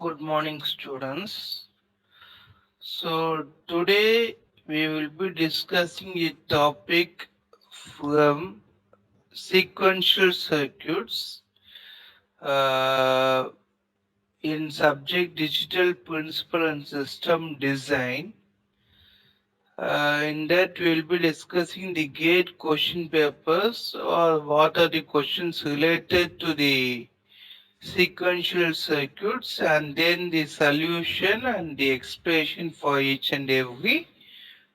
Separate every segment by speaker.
Speaker 1: Good morning, students. So, today we will be discussing a topic from sequential circuits uh, in subject digital principle and system design. In that, we will be discussing the gate question papers or what are the questions related to the sequential circuits and then the solution and the explanation for each and every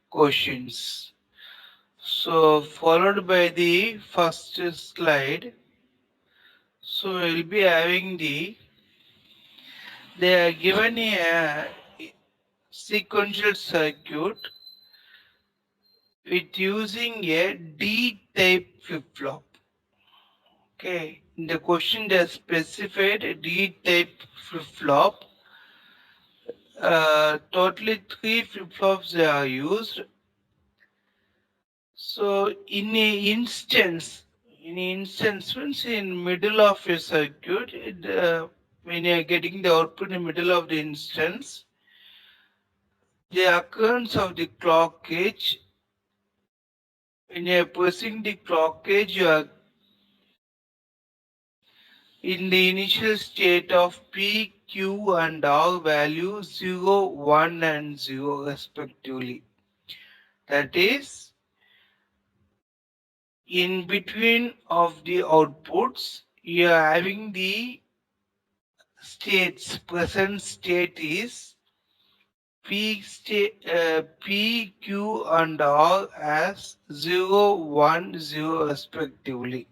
Speaker 1: questions. So followed by the first slide. So we'll be having they are given a sequential circuit with using a D type flip flop. Okay, in the question they specified a D type flip flop. Totally three flip flops they are used. So in instance means in middle of a circuit, when you are getting the output in the middle of the instance, the occurrence of the clock edge, when you are pressing the clock edge, you are in the initial state of P, Q and R value 0, 1 and 0 respectively. That is, in between of the outputs, you are having the states. Present state is P, Q and R as 0, 1, 0 respectively.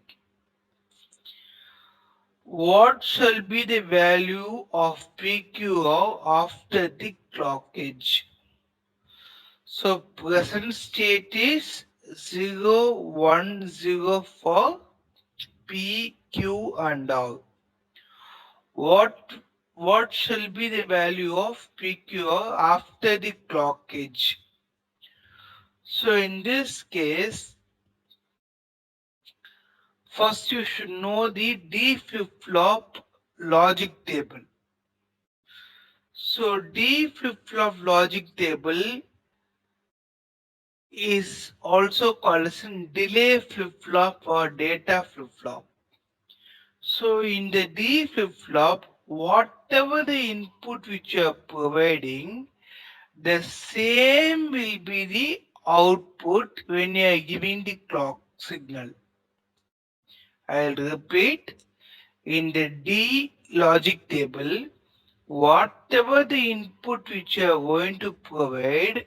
Speaker 1: What shall be the value of PQR after the clock edge? So present state is 0, 1, 0 for P, Q and R. What what shall be the value of PQR after the clock edge? So in this case, first you should know the D flip-flop logic table. So D flip-flop logic table is also called as a delay flip-flop or data flip-flop. So in the D flip-flop, whatever the input which you are providing, the same will be the output when you are giving the clock signal. I'll repeat, in the D logic table, whatever the input which you are going to provide,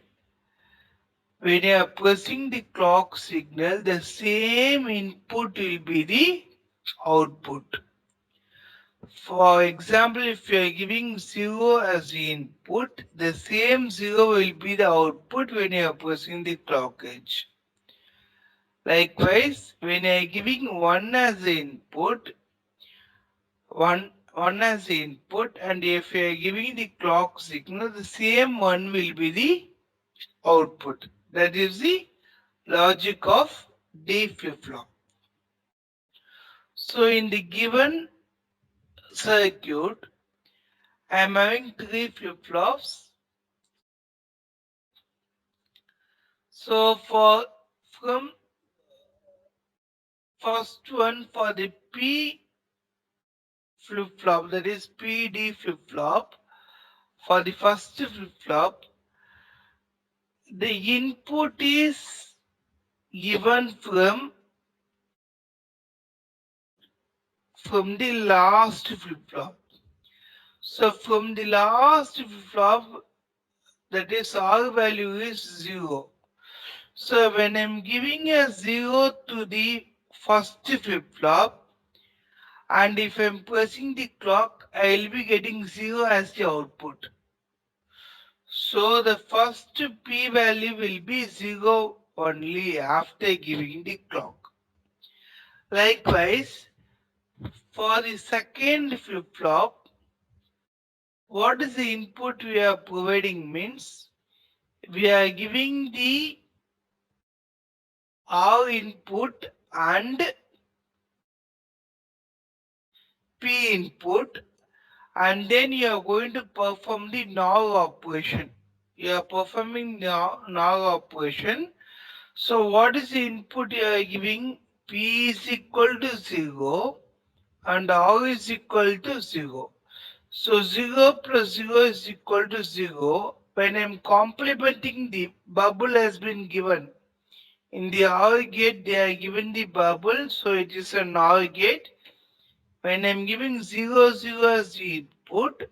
Speaker 1: when you are pressing the clock signal, the same input will be the output. For example, if you are giving 0 as the input, the same 0 will be the output when you are pressing the clock edge. Likewise, when you are giving 1 as the input, 1 as the input, and if you are giving the clock signal, the same 1 will be the output. That is the logic of D flip-flop. So in the given circuit, I am having three flip-flops. So for from first one for the P flip-flop, that is PD flip-flop, for the first flip-flop, the input is given from the last flip-flop. So from the last flip-flop, that is R value is 0. So when I'm giving a 0 to the first flip-flop, and if I'm pressing the clock, I'll be getting 0 as the output. So the first P value will be 0 only after giving the clock. Likewise, for the second flip-flop, what is the input we are providing means we are giving the R input and P input, and then you are going to perform the NOR operation. You are performing NOR operation. So what is the input you are giving? P is equal to 0 and R is equal to 0. So 0 plus 0 is equal to 0. When I am complementing, the bubble has been given. In the OR gate, they are given the bubble, so it is an OR gate. When I am giving 0, 0 as the input,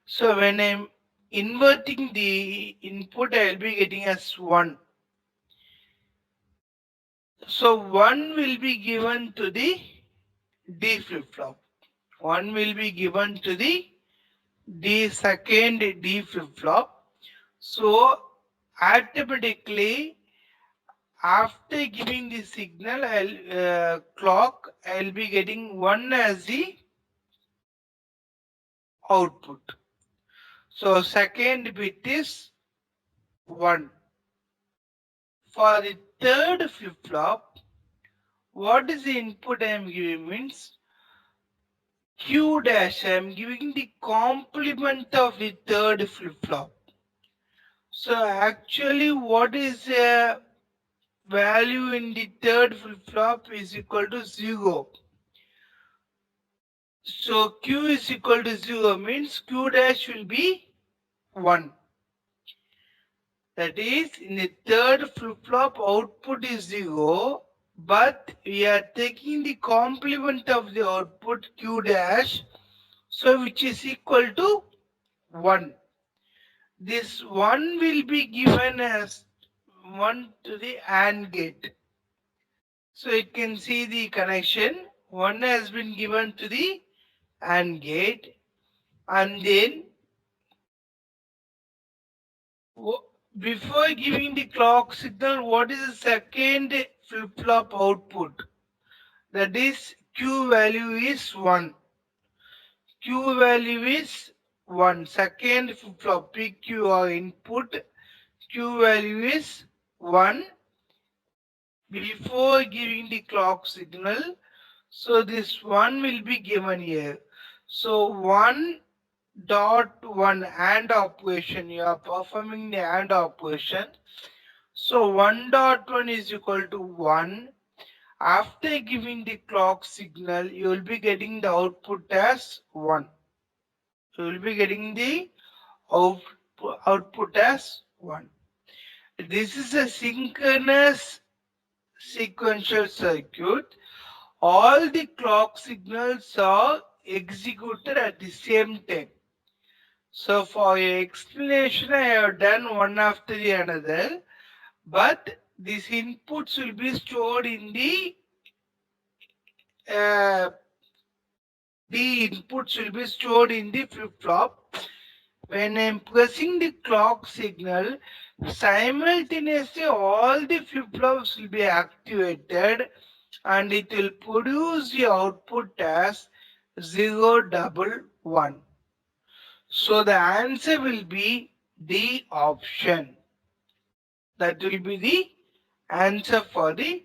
Speaker 1: so when I am inverting the input, I will be getting as 1. So 1 will be given to the D flip-flop. 1 will be given to the second D flip-flop. So automatically after giving the signal clock, I'll be getting 1 as the output. So second bit is 1. For the third flip-flop, what is the input I am giving means Q dash. I am giving the complement of the third flip-flop. So actually what is the value in the third flip-flop is equal to 0. So Q is equal to 0 means Q dash will be 1. That is, in the third flip-flop output is 0, but we are taking the complement of the output Q dash, so which is equal to 1. This 1 will be given as 1 to the AND gate. So you can see the connection. 1 has been given to the AND gate, and then before giving the clock signal, what is the second flip-flop output? That is Q value is 1. Q value is 1. Second flip-flop PQ or input, Q value is 1 before giving the clock signal. So this 1 will be given here. So 1 dot 1 AND operation. You are performing the AND operation. So 1 dot 1 is equal to 1. After giving the clock signal, you will be getting the output as 1. You will be getting the output as 1. This is a synchronous sequential circuit. All the clock signals are executed at the same time. So for your explanation, I have done one after the another, but these inputs will be stored in uh, the inputs will be stored in the flip-flop. When I am pressing the clock signal, simultaneously all the flip-flops will be activated and it will produce the output as 011. So the answer will be the option. That will be the answer for the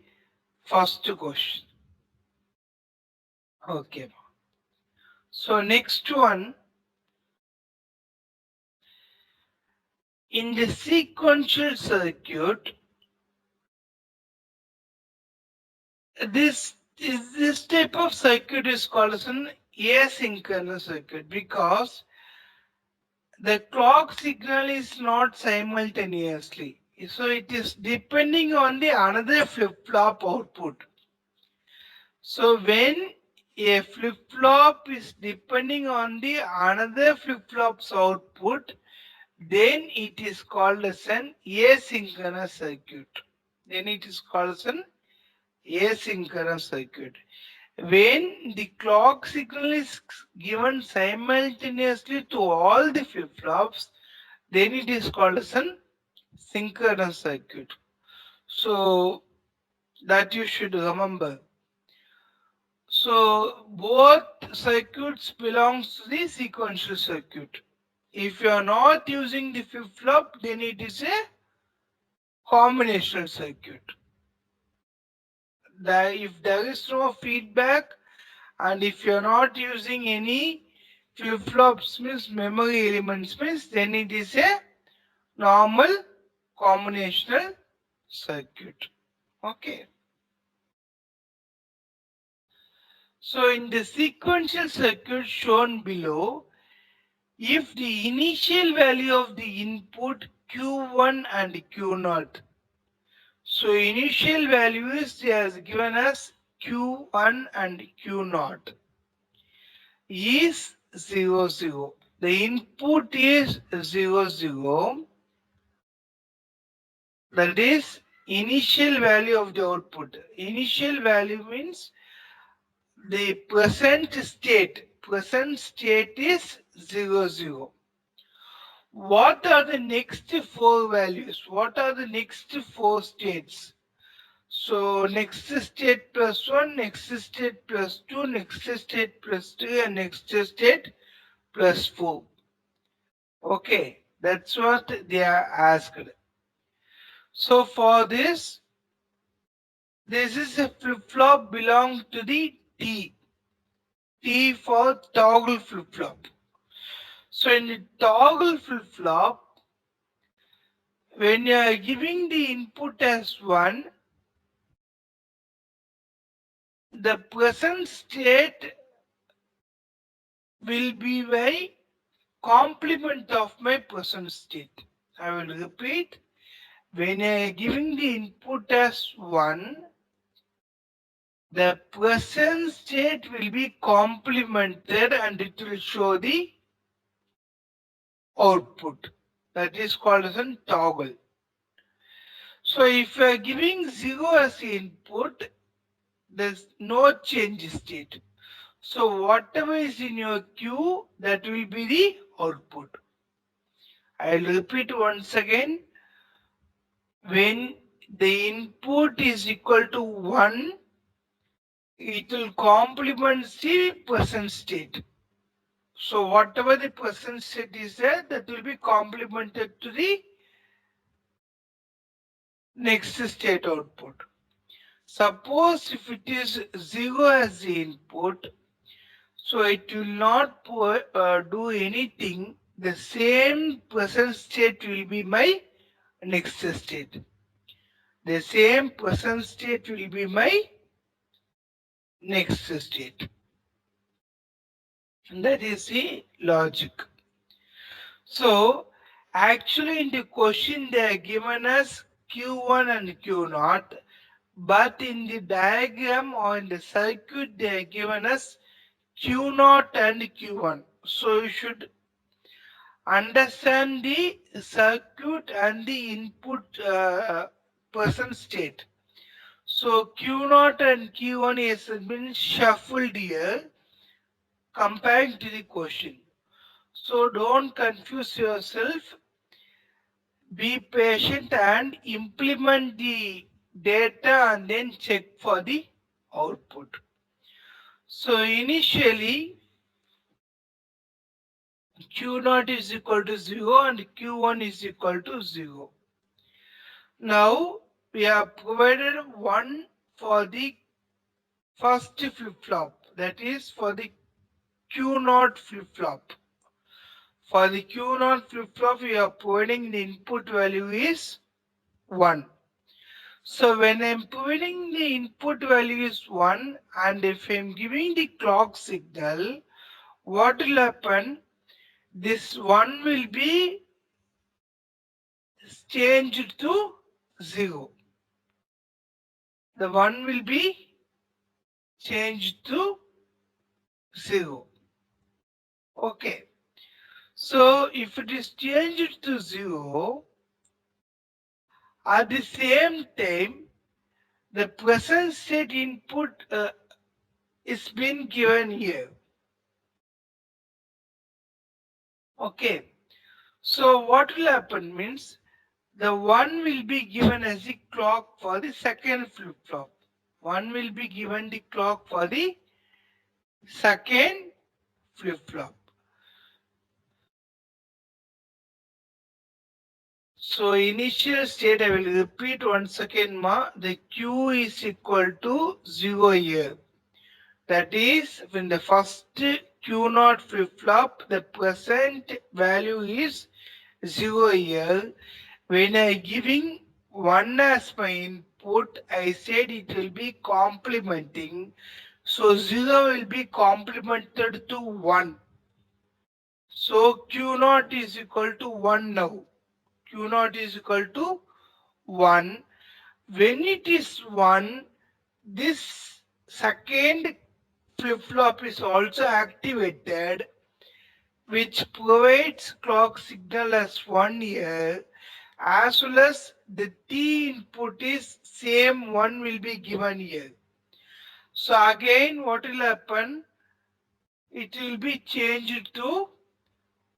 Speaker 1: first question. Okay. So next one, in the sequential circuit, this type of circuit is called as an asynchronous circuit because the clock signal is not simultaneously. So it is depending on the another flip-flop output. So when a flip-flop is depending on the another flip-flop's output, then it is called as an asynchronous circuit. Then it is called as an asynchronous circuit. When the clock signal is given simultaneously to all the flip-flops, then it is called as an synchronous circuit. So that you should remember. So both circuits belongs to the sequential circuit. If you are not using the flip-flop, then it is a combinational circuit. If there is no feedback and if you are not using any flip-flops means memory elements means then it is a normal combinational circuit. Okay. So in the sequential circuit shown below, if the initial value of the input Q1 and Q0, so initial values has given us Q1 and Q0 is 0 0. The input is 0 0. That is initial value of the output. Initial value means the present state. Present state is 0 0. What are the next four values? What are the next four states? So next state plus 1, next state plus 2, next state plus 3 and next state plus 4. Okay, that's what they are asked. So for this is a flip-flop belong to the T. T for toggle flip-flop. So in the toggle flip-flop, when you are giving the input as 1, the present state will be by complement of my present state. I will repeat. When I am giving the input as 1, the present state will be complemented and it will show the output. That is called as a toggle. So if you are giving 0 as input, there's no change state. So whatever is in your queue, that will be the output. I'll repeat once again. When the input is equal to 1, it will complement the present state. So whatever the present state is there, that will be complemented to the next state output. Suppose if it is 0 as the input, so it will not do anything. The same present state will be my next state. The same present state will be my next state. And that is the logic. So actually in the question they are given us Q1 and Q0, but in the diagram or in the circuit they are given us Q0 and Q1. So you should understand the circuit and the input present state. So Q0 and Q1 has been shuffled here comparing to the question. So don't confuse yourself. Be patient and implement the data and then check for the output. So initially Q0 is equal to 0 and Q1 is equal to 0. Now we have provided 1 for the first flip-flop, that is for the Q0 flip-flop. For the Q0 flip-flop we are providing the input value is 1. So when I'm providing the input value is 1 and if I'm giving the clock signal, what will happen? This 1 will be changed to 0. The 1 will be changed to 0. Okay. So if it is changed to 0, at the same time, the present state input is been given here. Okay. So what will happen means the 1 will be given as the clock for the second flip-flop. 1 will be given the clock for the second flip-flop. So initial state, I will repeat once again, the Q is equal to 0 here. That is, when the first Q0 flip-flop, the present value is 0 here. When I giving 1 as my input, I said it will be complementing. So 0 will be complemented to 1. So Q0 is equal to 1 now. Q0 is equal to 1. When it is 1, this second flip-flop is also activated, which provides clock signal as 1 here, as well as the T input is same 1 will be given here. So again what will happen? It will be changed to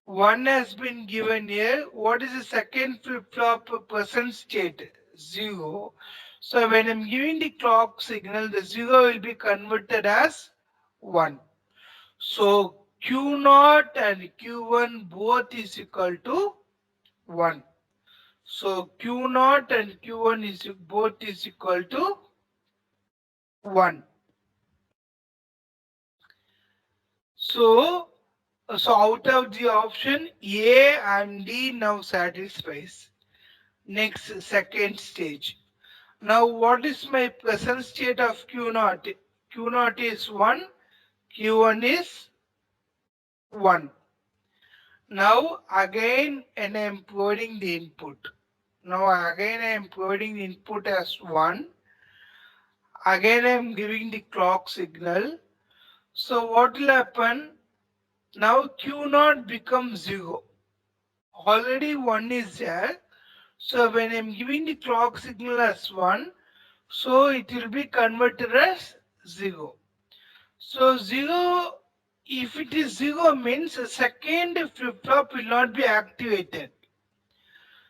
Speaker 1: 1 has been given here. What is the second flip-flop present state? 0. So when I'm giving the clock signal, the 0 will be converted as 1. So Q0 and Q1 both is equal to 1. So Q0 and Q1 is both is equal to 1. So, so out of the option A and D now satisfies. Next, second stage. Now what is my present state of Q0? Q0 is 1, Q1 is 1. Now again and I am providing the input. Now again I am providing the input as 1. Again I am giving the clock signal. So what will happen? Now Q0 becomes 0. Already 1 is there. So when I am giving the clock signal as 1, so it will be converted as 0. So 0, if it is 0 means the second flip-flop will not be activated.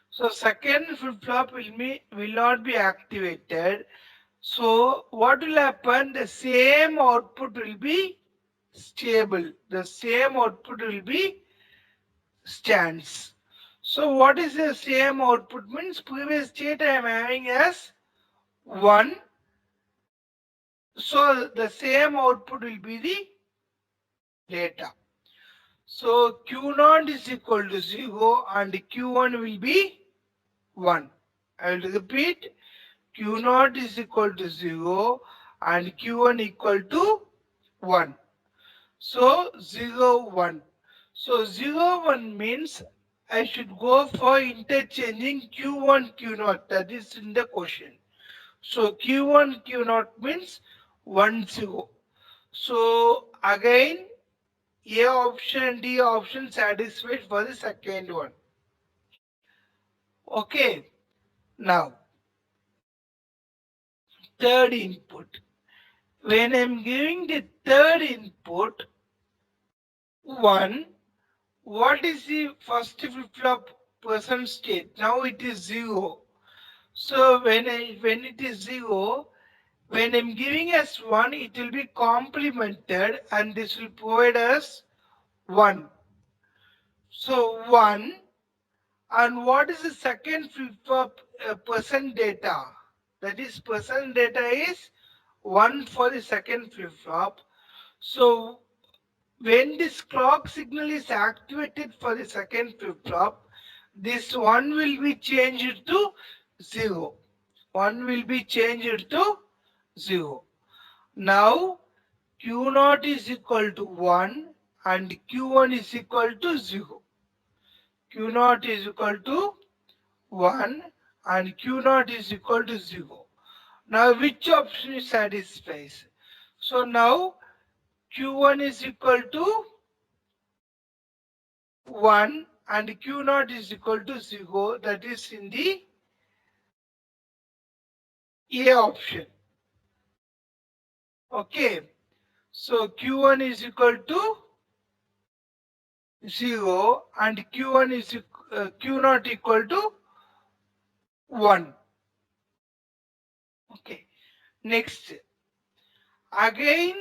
Speaker 1: So second flip-flop will not be activated. So what will happen? The same output will be stable. The same output will be stands. So what is the same output means? Previous state I am having as 1. So the same output will be the data. So Q0 is equal to 0 and Q1 will be 1. I will repeat. Q0 is equal to 0 and Q1 equal to 1. So 0, 1. So 0, 1 means I should go for interchanging Q1, Q0. That is in the question. So Q1, Q0 means 1, 0. So again A option and D option satisfied for the second one. Okay. Now third input. When I'm giving the third input 1, what is the first flip-flop present state? Now it is 0. So when it is 0, when I'm giving as 1, it will be complemented and this will provide us 1. So 1, and what is the second flip-flop present data? That is present data is 1 for the second flip-flop. So when this clock signal is activated for the second flip-flop, this 1 will be changed to 0. 1 will be changed to 0. Now Q0 is equal to 1 and Q1 is equal to 0. Q0 is equal to 1 and Q0 is equal to 0. Now which option satisfies? So now Q1 is equal to 1 and Q0 is equal to 0, that is in the A option. Okay. So Q1 is equal to 0 and Q1 is Q0 equal to 1. Okay. Next. Again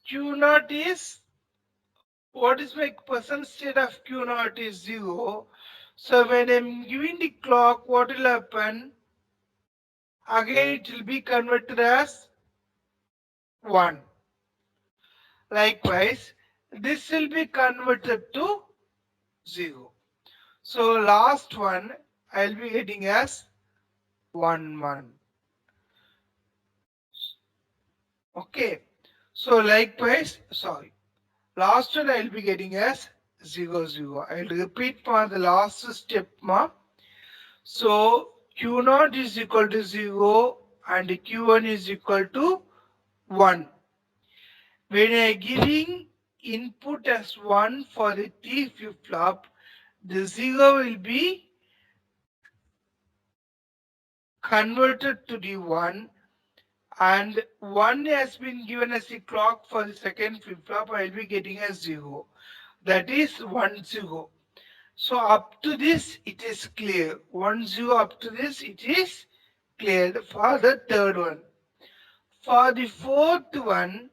Speaker 1: Q0 is, what is my present state of Q0 is 0. So when I'm giving the clock, what will happen? Again it will be converted as 1. Likewise, this will be converted to 0. So last one I'll be getting as 1 1. Okay. So likewise, sorry. Last one I'll be getting as 0 0. I'll repeat for the last step ma. So Q0 is equal to 0 and Q1 is equal to 1. When I giving input as 1 for the T flip flop, the 0 will be converted to the 1 and 1 has been given as the clock for the second flip flop. I will be getting a 0. That is 1 0. So up to this it is clear. 1 0 up to this it is cleared for the third one. For the fourth one,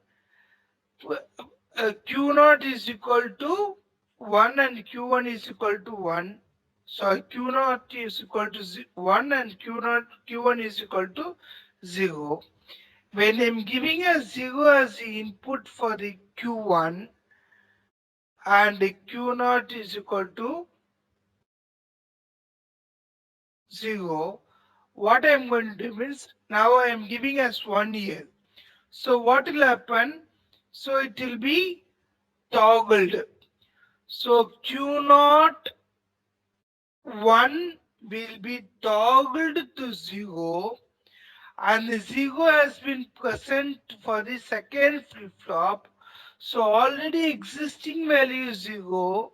Speaker 1: Q0 is equal to 1 and Q1 is equal to 1. So Q0 is equal to 1 and Q1 is equal to 0. When I'm giving a 0 as the input for the Q1 and the Q0 is equal to 0, what I'm going to do means now I am giving as 1 here. So what will happen? So it will be toggled. So Q0 1 will be toggled to 0 and the 0 has been present for the second flip-flop. So already existing value is 0.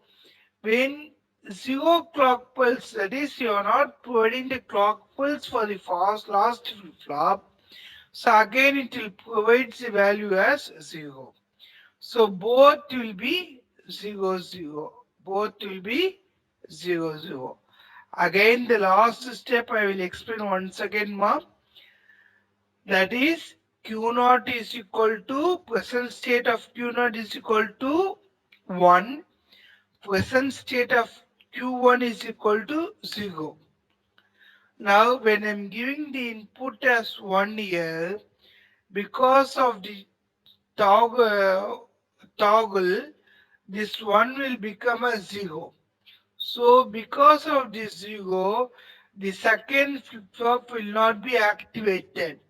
Speaker 1: When 0 clock pulse, that is you are not providing the clock pulse for the last flip-flop. So again it will provide the value as 0. So both will be 0 0. Both will be 0 0. Again the last step I will explain once again ma. That is Q0 is equal to present state of Q0 is equal to 1. Present state of Q1 is equal to 0. Now when I'm giving the input as 1 here, because of the toggle, this 1 will become a 0. So because of this 0, the second flip-flop will not be activated.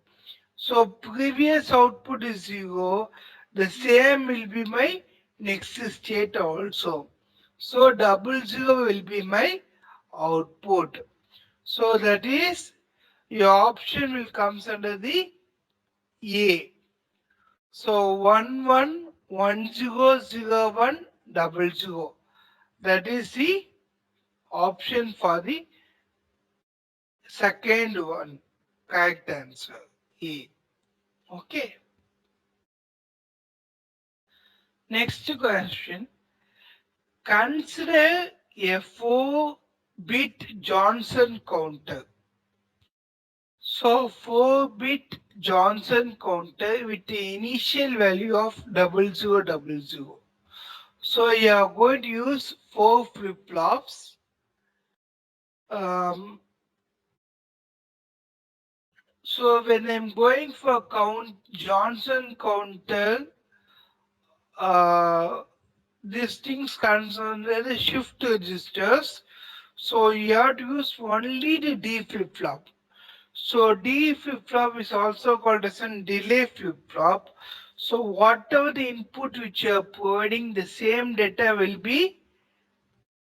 Speaker 1: So previous output is 0, the same will be my next state also. So double 0 will be my output. So that is your option will comes under the A. So 1 1 1 0 0 1 double 0. That is the option for the second one. Correct answer A. Okay. Next question. Consider a 4-bit Johnson counter. So 4-bit Johnson counter with the initial value of 0000. So you are going to use 4 flip-flops. Um, so when I'm going for count Johnson counter, uh, these things concern the shift registers. So you have to use only the D flip-flop. So D flip-flop is also called as a delay flip-flop. So whatever the input which you are providing, the same data will be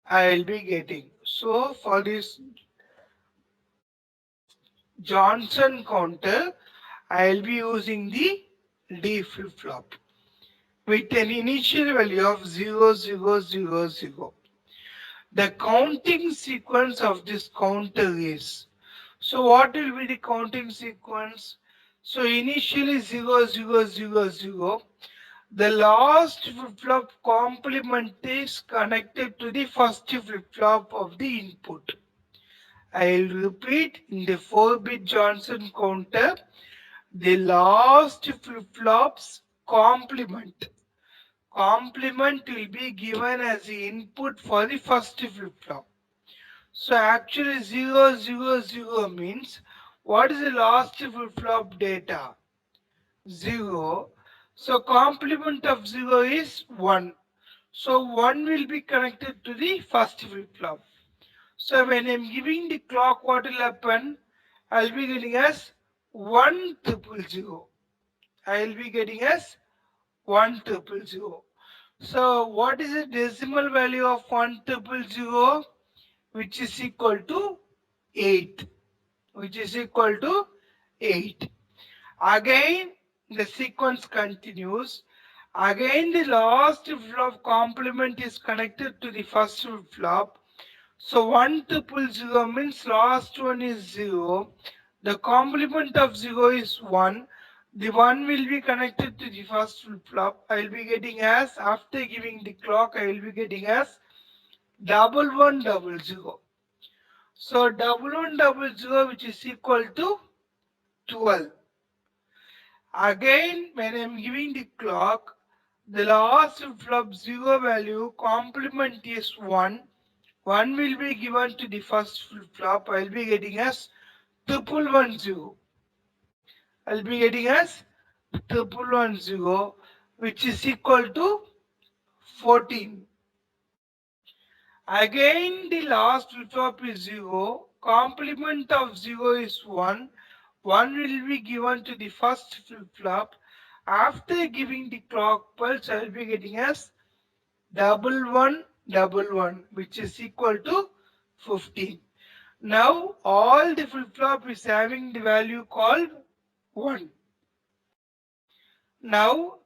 Speaker 1: I will be getting. So for this Johnson counter, I will be using the D flip-flop with an initial value of 0000. The counting sequence of this counter is. So what will be the counting sequence? So initially 0000. The last flip-flop complement is connected to the first flip-flop of the input. I'll repeat in the 4-bit Johnson counter, the last flip-flops complement. Complement will be given as the input for the first flip-flop. So actually 000 means what is the last flip-flop data? 0. So complement of 0 is 1. So 1 will be connected to the first flip flop. So when I'm giving the clock, what will happen? I'll be getting as 1 0 0. I'll be getting as 1 0 0. So what is the decimal value of 1 0 0? Which is equal to 8. Which is equal to 8. Again, the sequence continues. Again, the last flip complement is connected to the first flip flop. So 1 0 0 means last one is 0. The complement of 0 is 1. The 1 will be connected to the first flip flop. I will be getting as, after giving the clock, I will be getting as 11 0 0. So 11 0 0, which is equal to 12. Again, when I am giving the clock, the last flip 0 value complement is 1. 1 will be given to the first flip flop. I will be getting as 1110. I will be getting as 1110, which is equal to 14. Again, the last flip flop is 0. Complement of 0 is 1. 1 will be given to the first flip flop. After giving the clock pulse, I will be getting as 1111, which is equal to 15. Now, all the flip flop is having the value called 1. Now,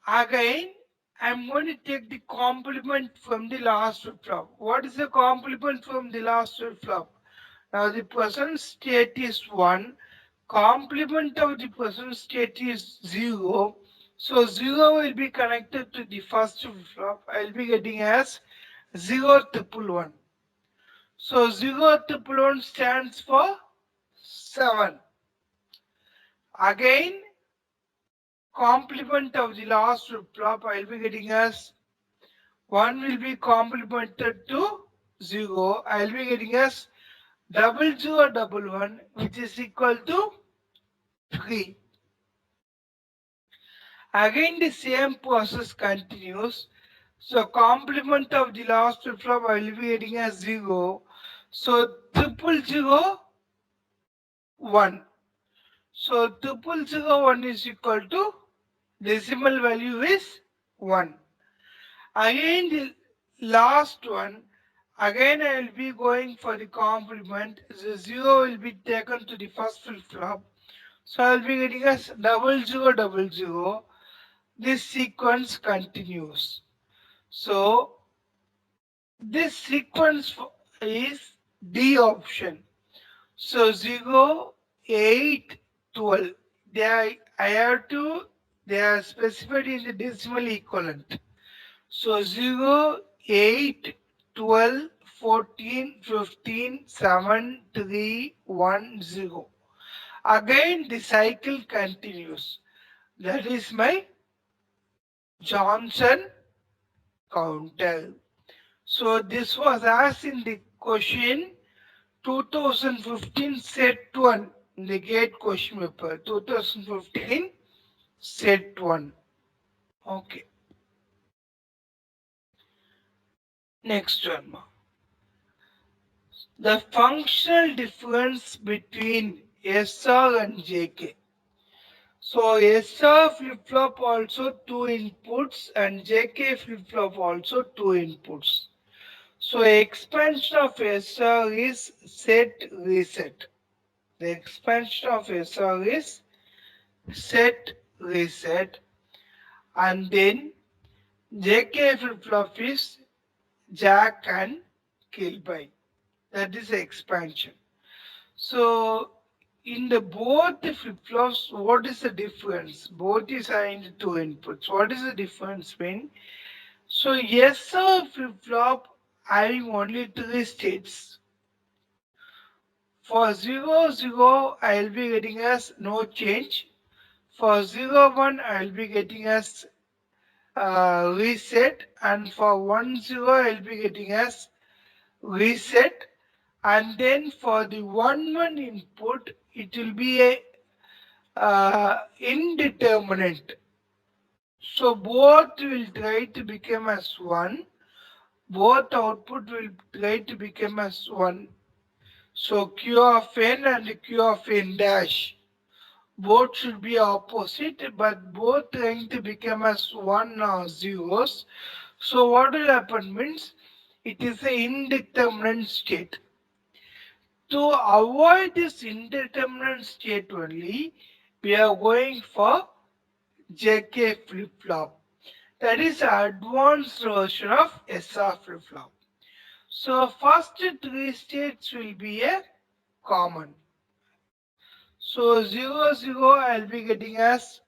Speaker 1: again, I'm going to take the complement from the last flip flop. What is the complement from the last flip flop? Now, the present state is 1. Complement of the present state is 0. So, 0 will be connected to the first flip flop. I'll be getting as 0 1 1. So, 0 1 1 stands for 7. Again, complement of the last flip flop, I'll be getting as 1 will be complemented to 0. I'll be getting as 00 1 1, which is equal to 3. Again, the same process continues. So, complement of the last flip flop, I will be getting as 0. So, 00 1. So, 00 1 is equal to decimal value is 1. Again, the last one, again I will be going for the complement. The 0 will be taken to the first flip flop. So I will be getting as 00 This sequence continues. So this sequence is D option. So 0, 8, 12. I have to, they are specified in the decimal equivalent. So 0, 8, 12, 14, 15, 7, 3, 1, 0. Again the cycle continues. That is my Johnson counter. So this was asked in the question 2015 set 1 in the gate question paper 2015 set 1. Okay, next one. The functional difference between SR and JK. So SR flip-flop also 2 inputs and JK flip-flop also 2 inputs. So expansion of SR is set reset. The expansion of SR is set reset, and then JK flip-flop is jack and kill by. That is the expansion. So in the both the flip-flops, what is the difference? Both is having two inputs. What is the difference between? So yes, sir, flip-flop having only three states. For 0 I'll be getting as no change. For 1 I'll be getting as reset, and for 10 I'll be getting as reset, and then for the 1 input it will be a indeterminate. So both will try to become as 1. Both output will try to become as 1. So Q of n and Q of n dash. Both should be opposite, but both trying to become as 1 or zeros. So what will happen means it is an indeterminate state. To avoid this indeterminate state only, we are going for JK flip-flop. That is advanced version of SR flip-flop. So first three states will be a common. So 0 0 I'll be getting as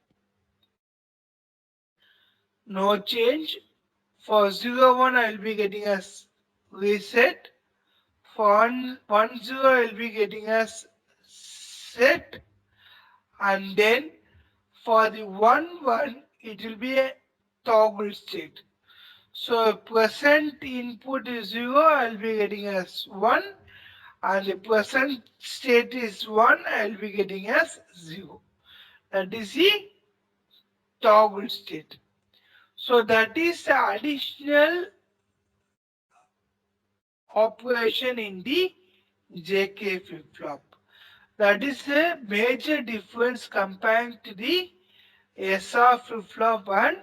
Speaker 1: no change. For 0 1 I'll be getting as reset. For 1 0 I'll be getting as set. And then for the 1 1 it will be a toggle state. So present input is 0, I'll be getting as 1, and the present state is 1, I'll be getting as 0. That is the toggle state. So that is the additional operation in the JK flip-flop. That is a major difference comparing to the SR flip-flop and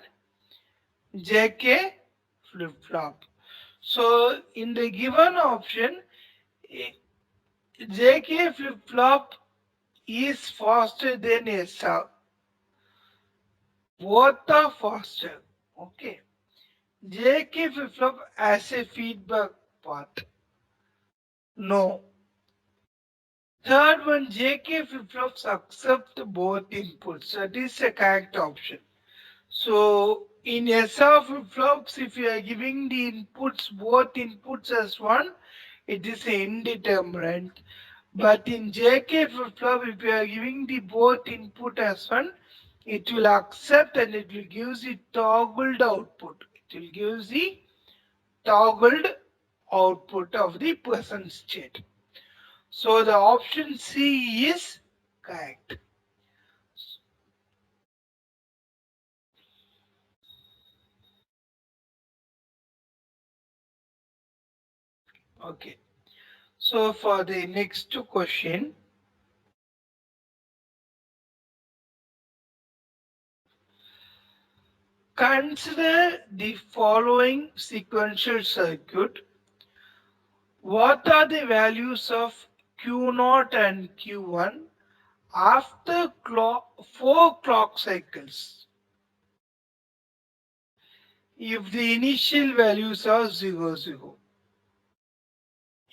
Speaker 1: JK flip-flop. So in the given option, JK flip-flop is faster than SR. Both are faster. Okay. JK flip-flop has a feedback path. No. Third one, JK flip-flops accept both inputs. That is a correct option. So in SR flip-flops, if you are giving the inputs, both inputs as 1, it is indeterminate. But in JK flip-flop, if you are giving the both input as 1, it will accept and it will give the toggled output. It will give the toggled output of the present state. So the option C is correct. Okay. So for the next question, consider the following sequential circuit. What are the values of Q0 and Q1 after 4 clock cycles? If the initial values are 0, 0.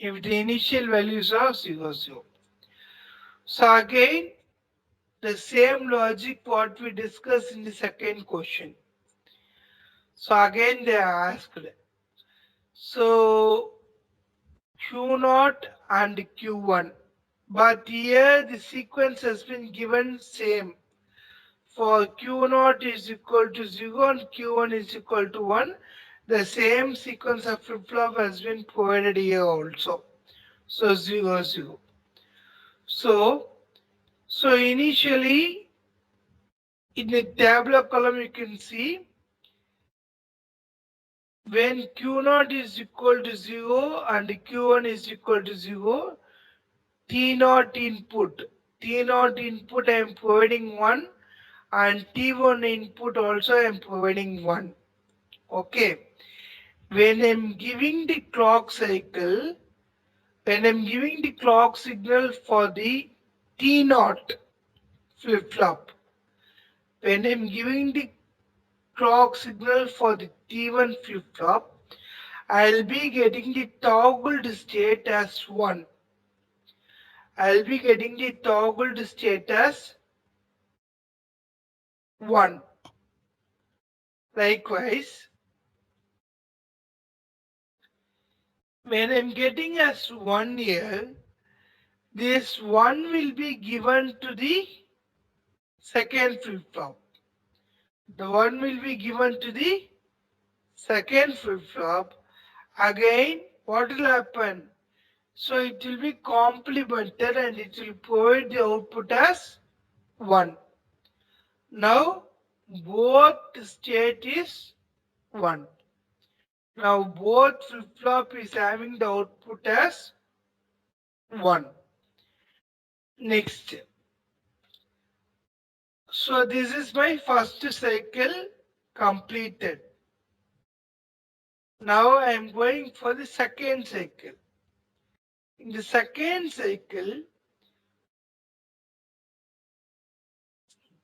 Speaker 1: If the initial values are 0, 0. So again, the same logic what we discussed in the second question. So again they are asked. So Q0 and Q1. But here the sequence has been given same. For Q0 is equal to 0 and Q1 is equal to 1. The same sequence of flip-flop has been provided here also. So 0, 0. So, so initially in the tabular column you can see when Q0 is equal to 0 and Q1 is equal to 0, T0 input. T0 input I am providing 1 and T1 input also I am providing 1. Okay. When I am giving the clock cycle, when I am giving the clock signal for the T0 flip-flop, when I am giving the clock signal for the T1 flip-flop, I'll be getting the toggled state as 1. I'll be getting the toggled state as 1. Likewise, when I'm getting as 1 here, this 1 will be given to the second flip-flop. The 1 will be given to the second flip-flop. Again, what will happen? So it will be complemented and it will provide the output as 1. Now both state is 1. Now both flip-flop is having the output as 1. Next. So this is my first cycle completed. Now I am going for the second cycle. In the second cycle,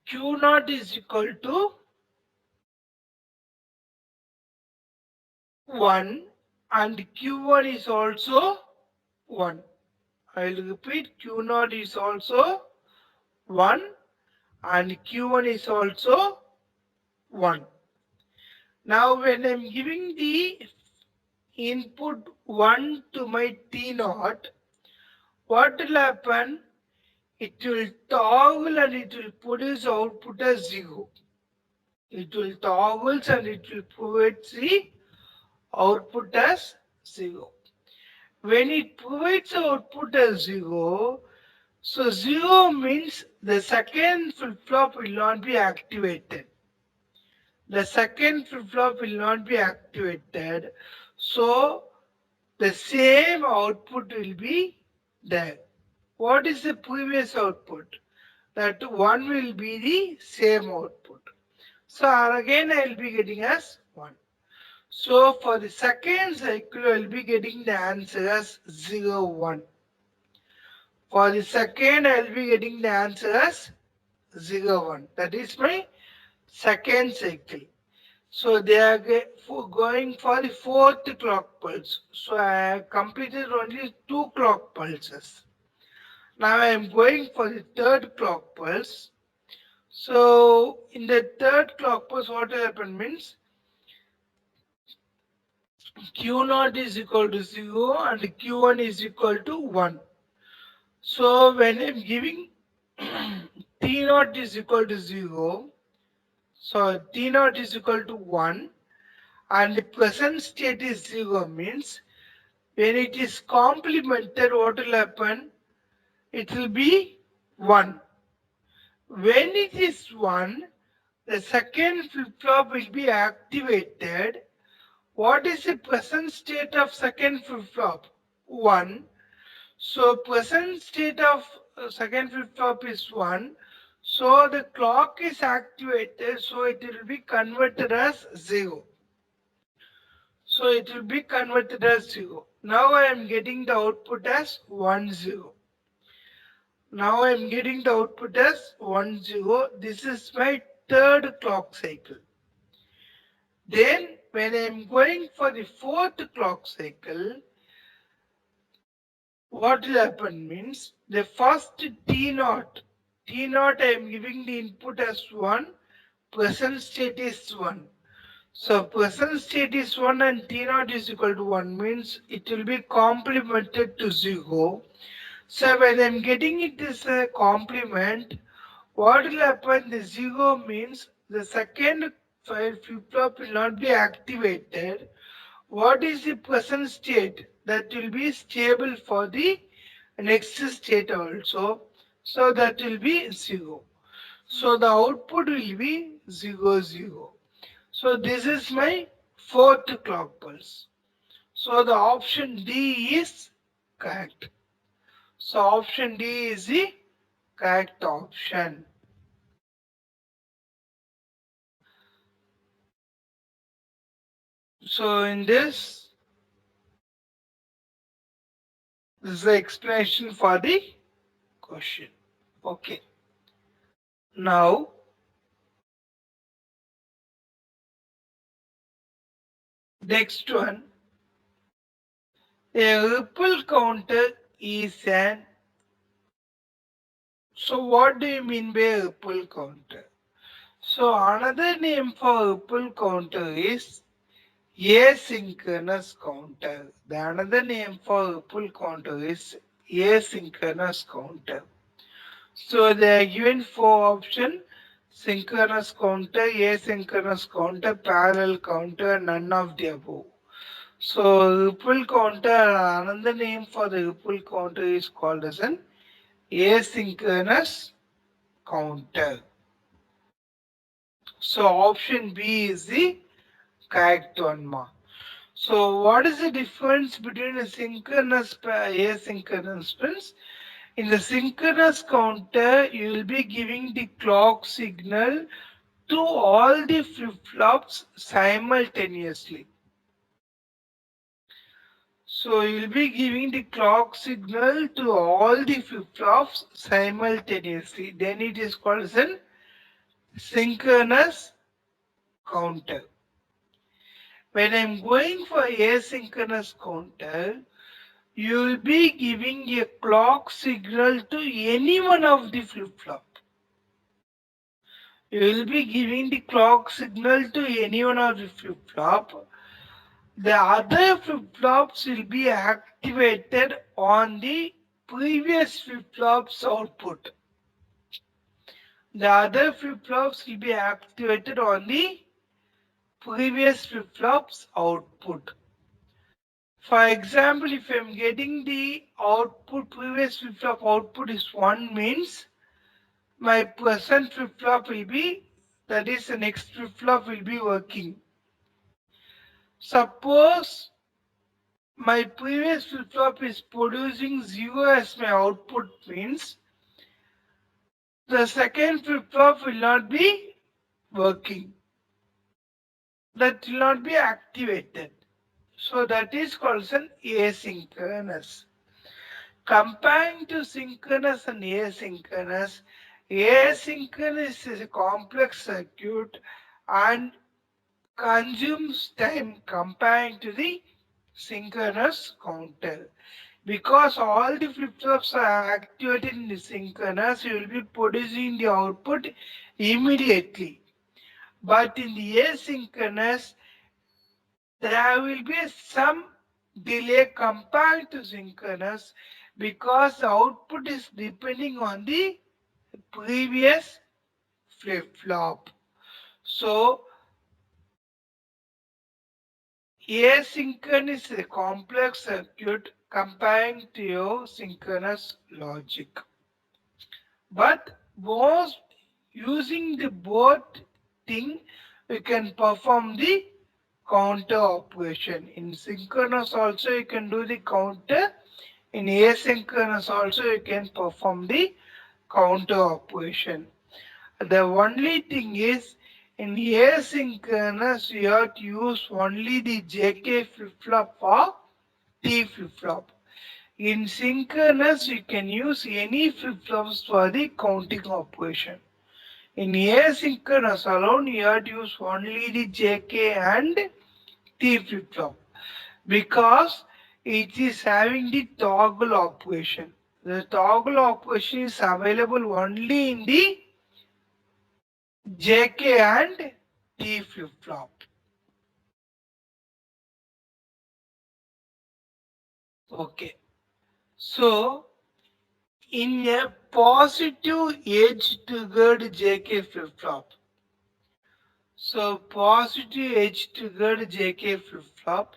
Speaker 1: Q naught is equal to 1 and Q1 is also 1. I will repeat, Q naught is also 1 and Q1 is also 1. Now when I am giving the input 1 to my T naught, what will happen? It will toggle and it will produce output as 0. It will toggle and it will provide the output as 0. When it provides output as 0, so 0 means the second flip-flop will not be activated. The second flip-flop will not be activated. So the same output will be there. What is the previous output? That 1 will be the same output. So again I will be getting as 1. So for the second cycle I will be getting the answer as 0, 1. For the second I will be getting the answer as 0, 1. That is my second cycle. So they are going for the fourth clock pulse. So I have completed only 2 clock pulses. Now I am going for the third clock pulse. So in the third clock pulse, what will happen means Q naught is equal to 0 and Q1 is equal to 1. So when I am giving T naught is equal to 0, so T naught is equal to 1 and the present state is 0 means when it is complemented, what will happen? It will be 1. When it is 1, the second flip-flop will be activated. What is the present state of second flip-flop? 1. So present state of second flip-flop is 1. So the clock is activated, so it will be converted as 0. So it will be converted as 0. Now I am getting the output as 1, 0. Now I am getting the output as 1, 0. This is my third clock cycle. Then when I am going for the fourth clock cycle, what will happen means the first T naught I am giving the input as 1, present state is 1. So present state is 1 and T naught is equal to 1 means it will be complemented to 0. So when I am getting it as a complement, what will happen? The 0 means the second flip-flop will not be activated. What is the present state? That will be stable for the next state also. So that will be 0. So the output will be 0, 0. So this is my fourth clock pulse. So the option D is correct. So option D is the correct option. So in this is the explanation for the question. Okay. Now next one. A ripple counter is an. So what do you mean by a ripple counter? So another name for ripple counter is asynchronous counter. The another name for ripple counter is asynchronous counter. So they are given 4 options: synchronous counter, asynchronous counter, parallel counter, none of the above. So ripple counter, another name for the ripple counter is called as an asynchronous counter. So option B is the correct one, ma. So what is the difference between a synchronous asynchronous pins? In the synchronous counter, you will be giving the clock signal to all the flip-flops simultaneously. So you will be giving the clock signal to all the flip-flops simultaneously. Then it is called as a synchronous counter. When I'm going for asynchronous counter, you will be giving a clock signal to any one of the flip-flop. You will be giving the clock signal to any one of the flip-flop. The other flip-flops will be activated on the previous flip-flop's output. The other flip-flops will be activated on the previous flip-flop's output. For example, if I'm getting the output, previous flip-flop output is 1 means my present flip-flop will be, that is the next flip-flop will be working. Suppose my previous flip-flop is producing 0 as my output means the second flip-flop will not be working. That will not be activated. So that is called an asynchronous. Comparing to synchronous and asynchronous, asynchronous is a complex circuit and consumes time comparing to the synchronous counter. Because all the flip-flops are activated in the synchronous, you will be producing the output immediately. But in the asynchronous, there will be some delay compared to synchronous because the output is depending on the previous flip-flop. So asynchronous is a complex circuit comparing to your synchronous logic. But most using the both thing, we can perform the counter operation. In synchronous also you can do the counter. In asynchronous also you can perform the counter operation. The only thing is in asynchronous you have to use only the JK flip-flop or T flip-flop. In synchronous you can use any flip-flops for the counting operation. In asynchronous alone you have to use only the JK and T flip-flop because it is having the toggle operation. The toggle operation is available only in the JK and T flip-flop. Okay. So in a positive edge triggered JK flip-flop. So positive edge triggered JK flip-flop.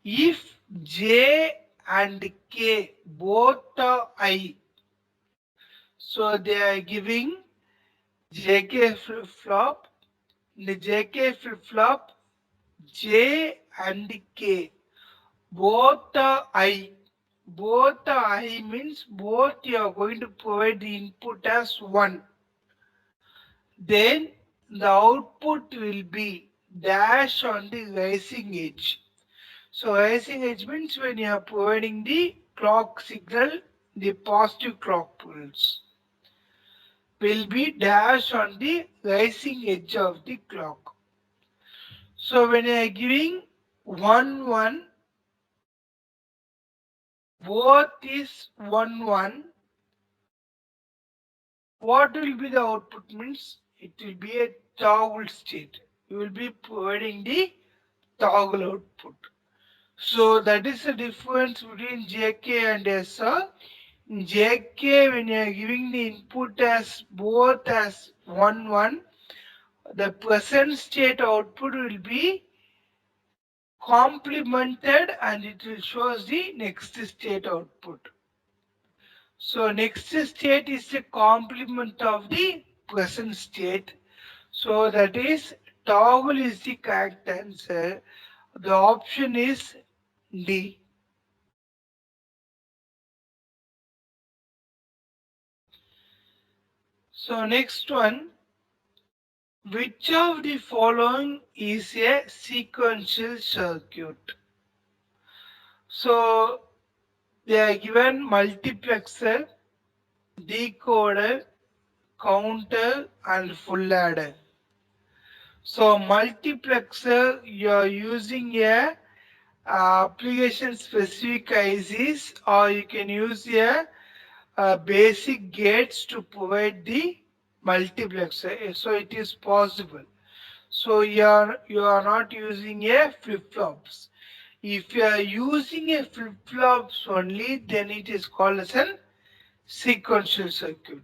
Speaker 1: If J and K both are I, so they are giving JK flip-flop. The JK flip-flop, J and K both are I. Both are I means both you are going to provide the input as 1. Then the output will be dash on the rising edge. So rising edge means when you are providing the clock signal, the positive clock pulse will be dash on the rising edge of the clock. So when you are giving 1 1, both is 1 1, what will be the output means it will be a toggle state. You will be providing the toggle output. So that is the difference between JK and SR. In JK, when you are giving the input as both as 1 1, the present state output will be complemented and it will show the next state output. So next state is a complement of the present state. So that is toggle is the correct answer. The option is D. So next one, which of the following is a sequential circuit? So they are given multiplexer, decoder, counter and full adder. So multiplexer, you are using a application specific ICs, or you can use a basic gates to provide the multiplexer. So it is possible. So you are not using a flip flops. If you are using a flip flops only, then it is called as a sequential circuit.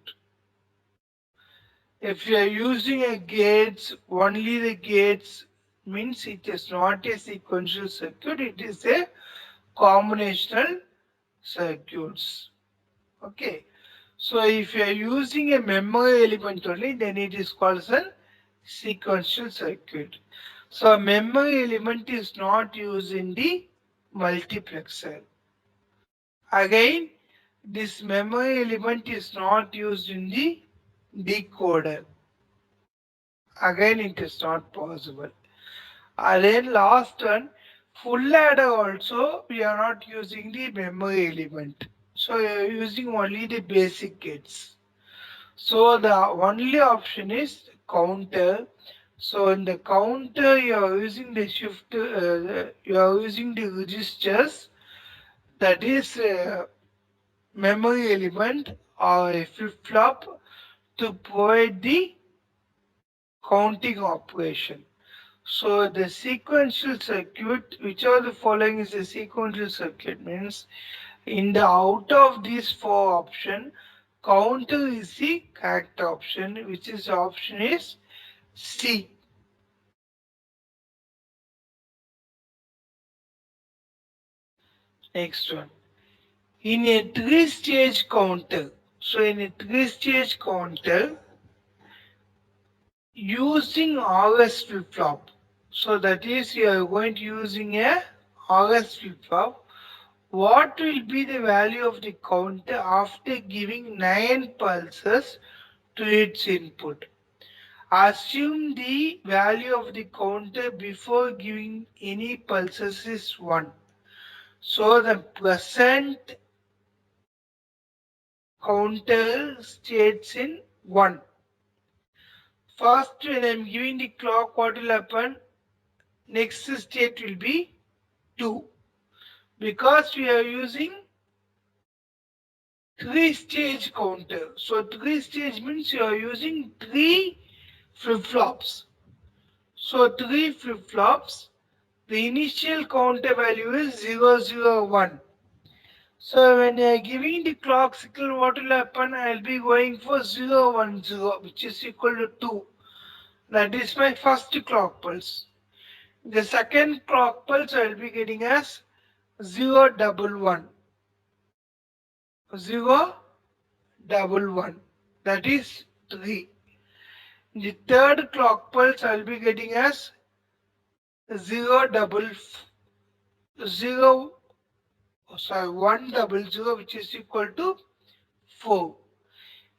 Speaker 1: If you are using a gates, only the gates, means it is not a sequential circuit, it is a combinational circuits. Okay. So if you are using a memory element only, then it is called as a sequential circuit. So memory element is not used in the multiplexer. Again, this memory element is not used in the decoder. Again, it is not possible. And then last one, full adder also, we are not using the memory element. So you are using only the basic gates. So the only option is counter. So in the counter, you are using the shift, you are using the registers, that is memory element or a flip flop to provide the counting operation. So the sequential circuit, which are the following is a sequential circuit, means in the out of these four option, counter is the correct option, which is option is C. Next one. In a three-stage counter, so in a three-stage counter, using RS flip-flop, so that is you are going to using a RS flip-flop, what will be the value of the counter after giving 9 pulses to its input? Assume the value of the counter before giving any pulses is 1. So the present counter states in 1. First, when I am giving the clock, what will happen? Next state will be 2. Because we are using three-stage counter. So three-stage means you are using 3 flip-flops. So 3 flip-flops, the initial counter value is 001. So when I am giving the clock signal, what will happen? I will be going for 010, which is equal to 2. That is my first clock pulse. The second clock pulse I will be getting as 011. 011. That is 3. The third clock pulse I will be getting as 0 0 sorry 100, which is equal to 4.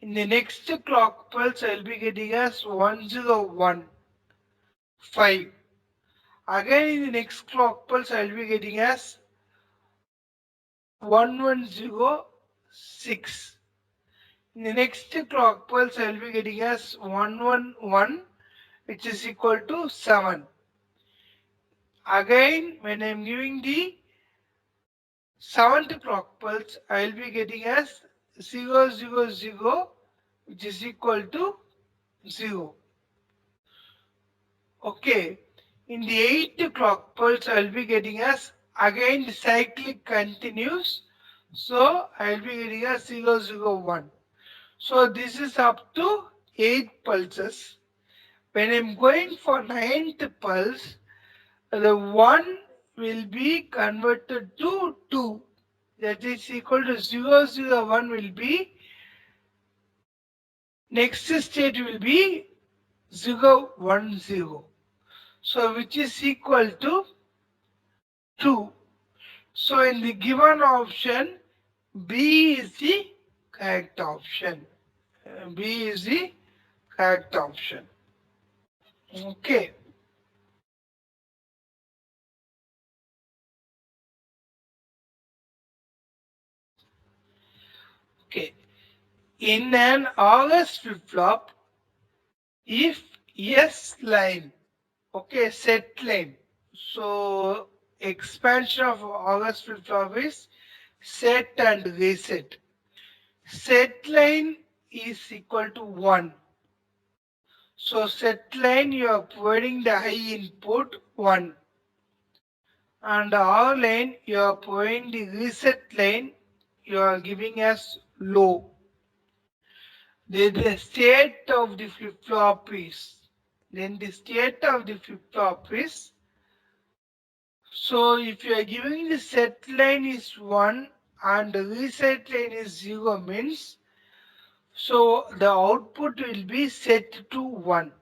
Speaker 1: In the next clock pulse I will be getting as 1015. Again in the next clock pulse I will be getting as 1106. In the next clock pulse I will be getting as 111, which is equal to 7. Again when I am giving the seventh clock pulse, I will be getting as 000, which is equal to 0. Okay. In the eighth clock pulse, I will be getting as again the cyclic continues. So I will be getting as 001. So this is up to 8 pulses. When I am going for ninth pulse, the 1 will be converted to 2. That is equal to 001 will be, next state will be 0, 1, 0. So which is equal to 2. So in the given option, B is the correct option. B is the correct option. Okay. Okay. In an August flip-flop, if S line, okay, set line. So expansion of August flip-flop is set and reset. Set line is equal to 1. So set line you are providing the high input 1, and R line you are providing the reset line you are giving as low. The state of the flip-flop is, then the state of the flip-flop is, so if you are giving the set line is 1 and the reset line is 0 means, so the output will be set to 1.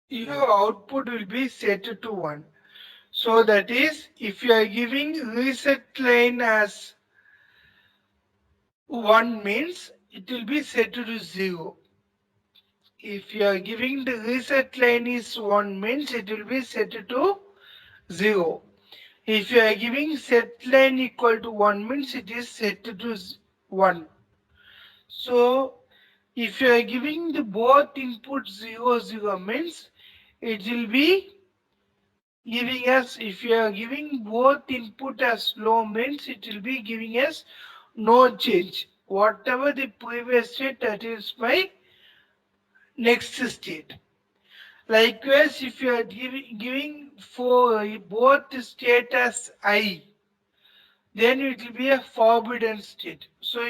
Speaker 1: Your output will be set to 1. So that is, if you are giving reset line as 1 means it will be set to 0. If you are giving the reset line is 1 means it will be set to 0. If you are giving set line equal to 1 means it is set to 1. So if you are giving the both input 0 0 means it will be giving us, if you are giving both input as low means it will be giving us no change. Whatever the previous state, that is my next state. Likewise, if you are giving for both state as I, then it will be a forbidden state. So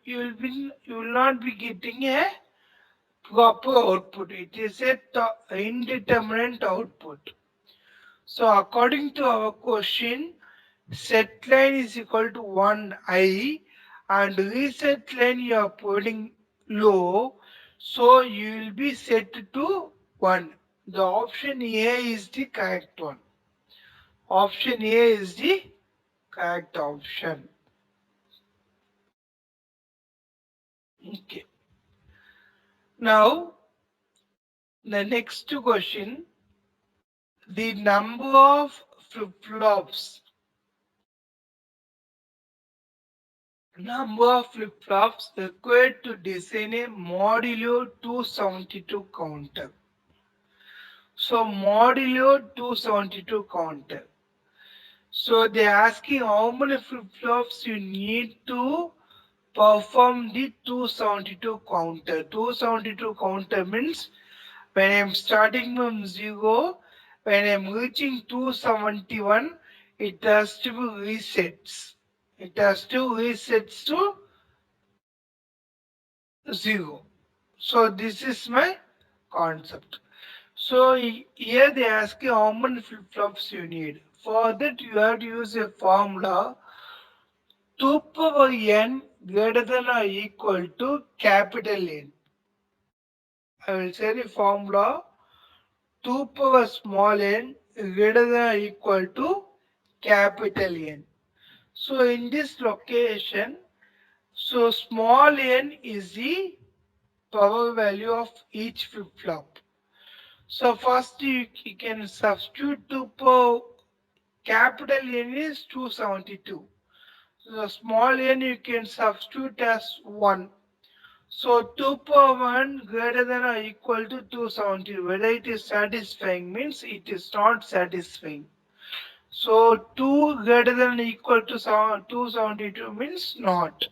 Speaker 1: you will not be getting a proper output. It is a indeterminate output. So according to our question, set line is equal to 1i and reset line you are putting low, so you will be set to 1. The option A is the correct one. Option A is the correct option. Okay. Now the next question, the number of flip-flops. Number of flip-flops required to design a modulo 272 counter. So modulo 272 counter. So they are asking how many flip-flops you need to perform the 272 counter. 272 counter means when I am starting from 0, when I am reaching 271, it has to be resets. It has to resets to 0. So this is my concept. So here they ask you how many flip-flops you need. For that you have to use a formula 2 power n greater than or equal to capital N. I will say the formula 2 power small n greater than or equal to capital N. So in this location, so small n is the power value of each flip-flop. So first you can substitute 2 power capital N is 272. So the small n you can substitute as 1. So 2 power 1 greater than or equal to 270. Whether it is satisfying means it is not satisfying. So 2 greater than or equal to 272 means not.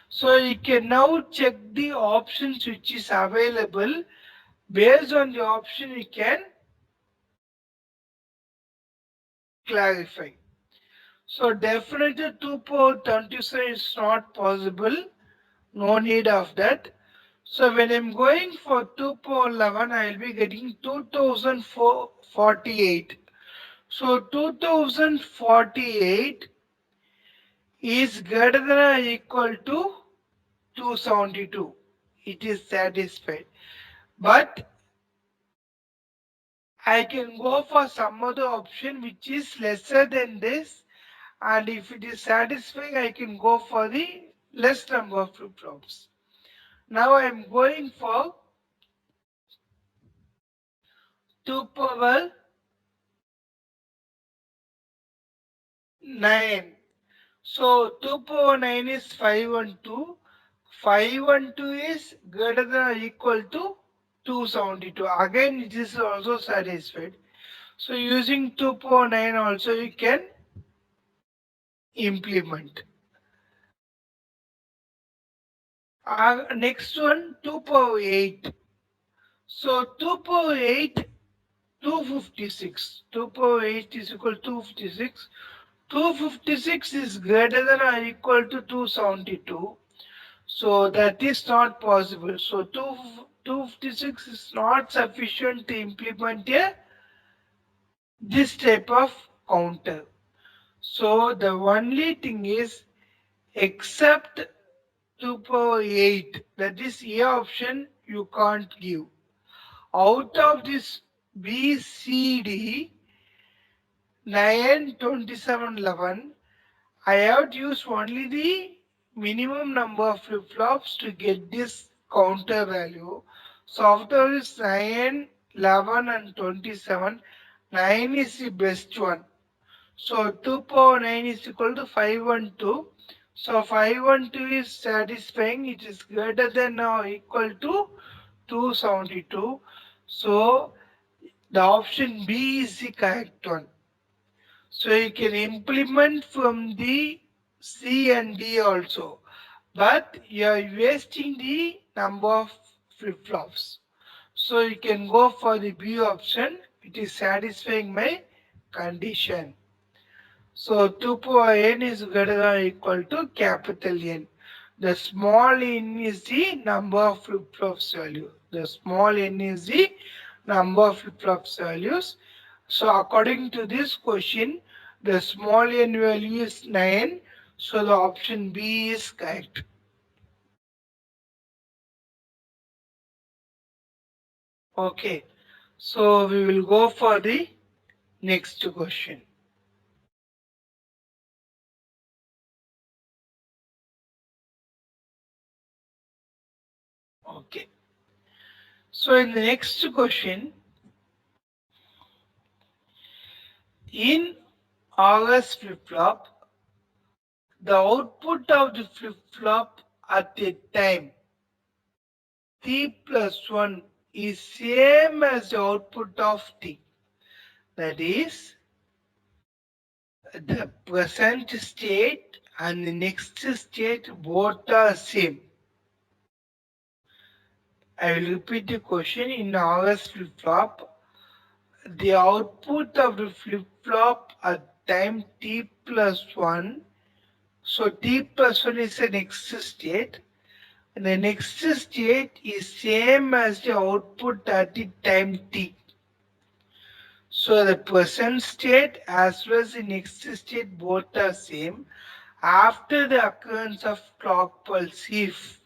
Speaker 1: So you can now check the options which is available. Based on the option you can clarify. So definitely 2 power 27 is not possible. No need of that. So when I'm going for 2 power 11, I will be getting 2048. So 2048 is greater than or equal to 272. It is satisfied. But I can go for some other option which is lesser than this, and if it is satisfying I can go for the less number of flip-flops. Now I am going for 2 power 9. So 2 power 9 is 512. 512 is greater than or equal to 272. Again it is also satisfied. So using 2 power 9 also you can implement. Next one 2 power 8. So 2 power 8, 256. 2 power 8 is equal to 256. 256 is greater than or equal to 272. So that is not possible. So 256 is not sufficient to implement this type of counter. So the only thing is except 2 power 8, that is A option you can't give. Out of this B, C, D, 9, 27, 11, I have to use only the minimum number of flip-flops to get this counter value. So after this 9, 11 and 27, 9 is the best one. So 2 power 9 is equal to 512. So 512 is satisfying. It is greater than or equal to 272. So the option B is the correct one. So you can implement from the C and D also. But you are wasting the number of flip-flops. So you can go for the B option. It is satisfying my condition. So 2 power n is greater than or equal to capital N. The small n is the number of flip-flops value. The small n is the number of flip-flops values. So according to this question, the small n value is 9. So the option B is correct. Okay. So we will go for the next question. Okay. So in the next question, in RS flip-flop, the output of the flip-flop at a time t plus 1 is same as the output of t. That is, the present state and the next state both are same. I will repeat the question. In RS flip-flop, the output of the flip-flop at time t plus 1. So t plus 1 is the next state. And the next state is same as the output at the time t. So the present state as well as the next state both are same after the occurrence of clock pulse if.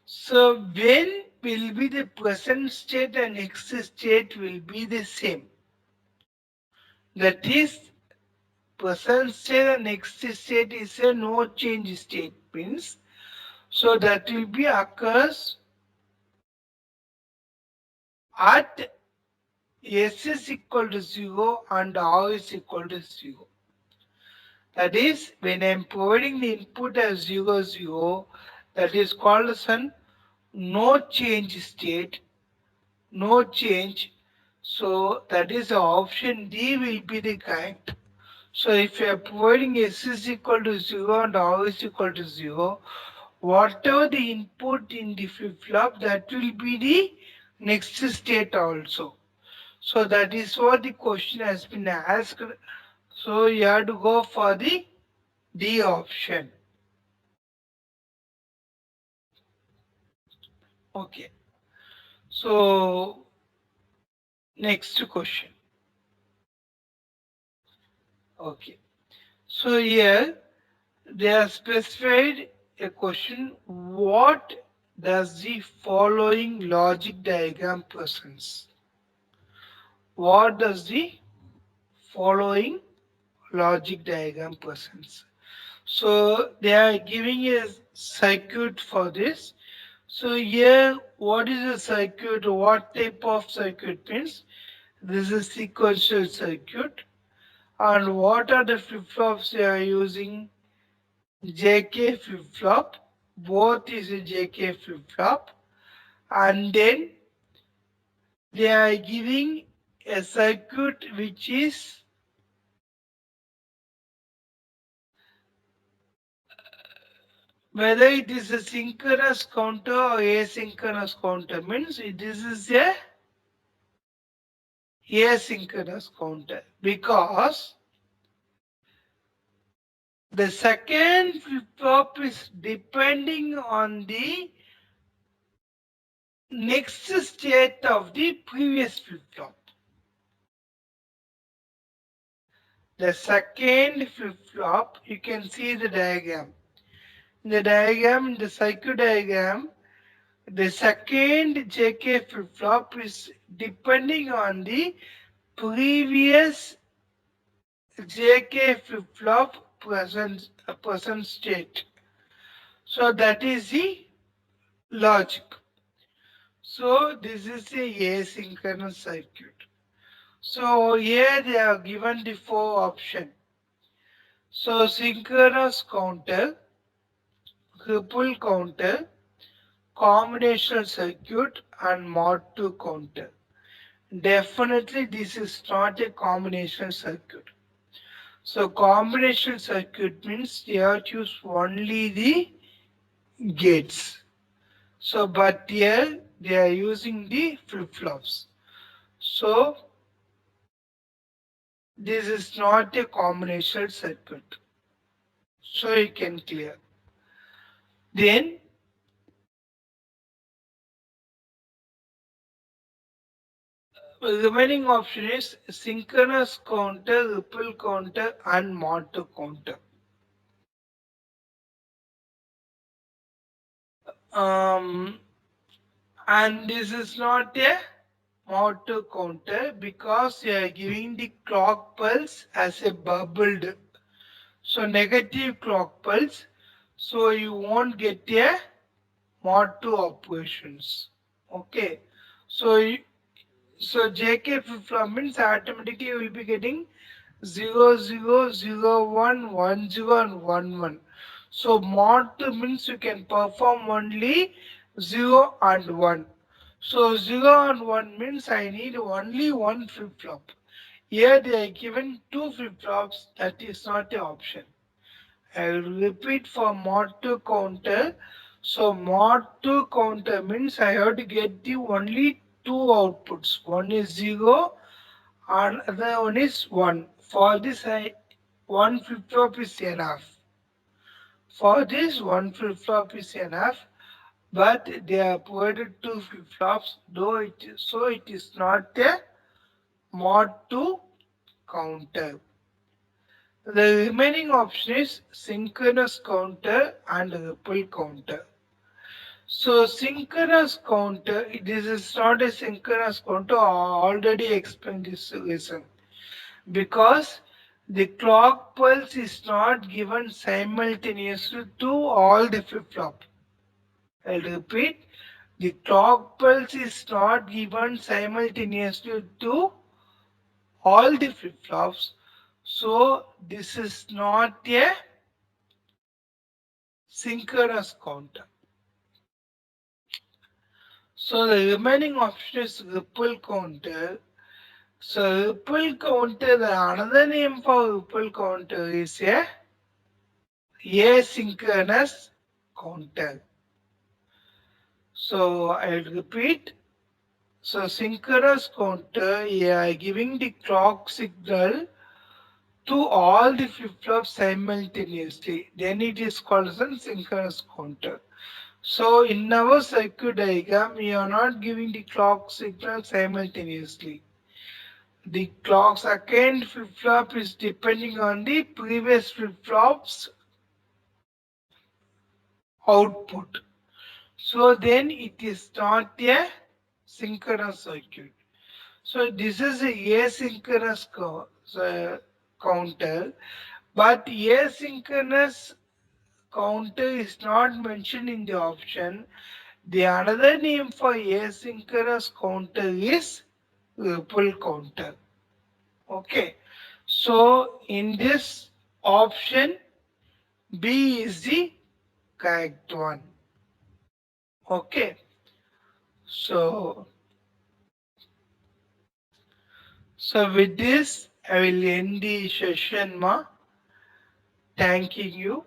Speaker 1: So when will be the present state and next state will be the same. That is, present state and next state is a no change state means. So that will be occurs at S is equal to 0 and R is equal to 0. That is, when I am providing the input as 0, 0, that is called as an no change state, no change. So that is the option D will be the correct. So if you are providing S is equal to 0 and R is equal to 0, whatever the input in the flip-flop, that will be the next state also. So that is what the question has been asked. So you have to go for the D option. Okay. So next question. Okay. So here they have specified a question. What does the following logic diagram presents? What does the following logic diagram presents? So they are giving a circuit for this. So here, what is a circuit? What type of circuit means? This is sequential circuit. And what are the flip-flops they are using? JK flip-flop. Both is a JK flip-flop. And then they are giving a circuit which is whether it is a synchronous counter or asynchronous counter means this is a asynchronous counter because the second flip-flop is depending on the next state of the previous flip-flop. The second flip-flop, you can see the diagram. In the diagram, in the circuit diagram, the second JK flip-flop is depending on the previous JK flip-flop present state. So that is the logic. So this is a asynchronous circuit. So here they are given the four options. So synchronous counter, ripple counter, combinational circuit and mod 2 counter. Definitely this is not a combinational circuit. So combinational circuit means they have to use only the gates. So but here they are using the flip-flops. So this is not a combinational circuit. So you can clear. Then the remaining option is synchronous counter, ripple counter and mod 2 counter. Um, and this is not a mod 2 counter because you are giving the clock pulse as a bubbled. So negative clock pulse. So you won't get a mod 2 operations. Okay. So so JK flip-flop means automatically you will be getting 0, 0, 0, 1, 1, 0 and 1, 1. So mod 2 means you can perform only 0 and 1. So 0 and 1 means I need only one flip-flop. Here they are given two flip-flops, that is not an option. I will repeat for mod 2 counter. So mod 2 counter means I have to get the only two outputs. One is 0 and other one is 1. For this one flip-flop is enough. For this one flip-flop is enough, but they are provided two flip-flops, though it is not a mod 2 counter. The remaining option is synchronous counter and ripple counter. So synchronous counter, this is not a synchronous counter, I already explained this reason. Because the clock pulse is not given simultaneously to all the flip-flop. I'll repeat, the clock pulse is not given simultaneously to all the flip-flops. So this is not a synchronous counter. So the remaining option is ripple counter. So ripple counter, the another name for ripple counter is a asynchronous counter. So I'll repeat. So synchronous counter, yeah, giving the clock signal to all the flip-flops simultaneously. Then it is called as a synchronous counter. So in our circuit diagram, we are not giving the clock signal simultaneously. The clock second flip-flop is depending on the previous flip-flop's output. So then it is not a synchronous circuit. So this is a asynchronous counter, but asynchronous counter is not mentioned in the option. The another name for asynchronous counter is ripple counter. Okay. So in this option, B is the correct one. Okay. So with this, I will end the session, ma. Thanking you.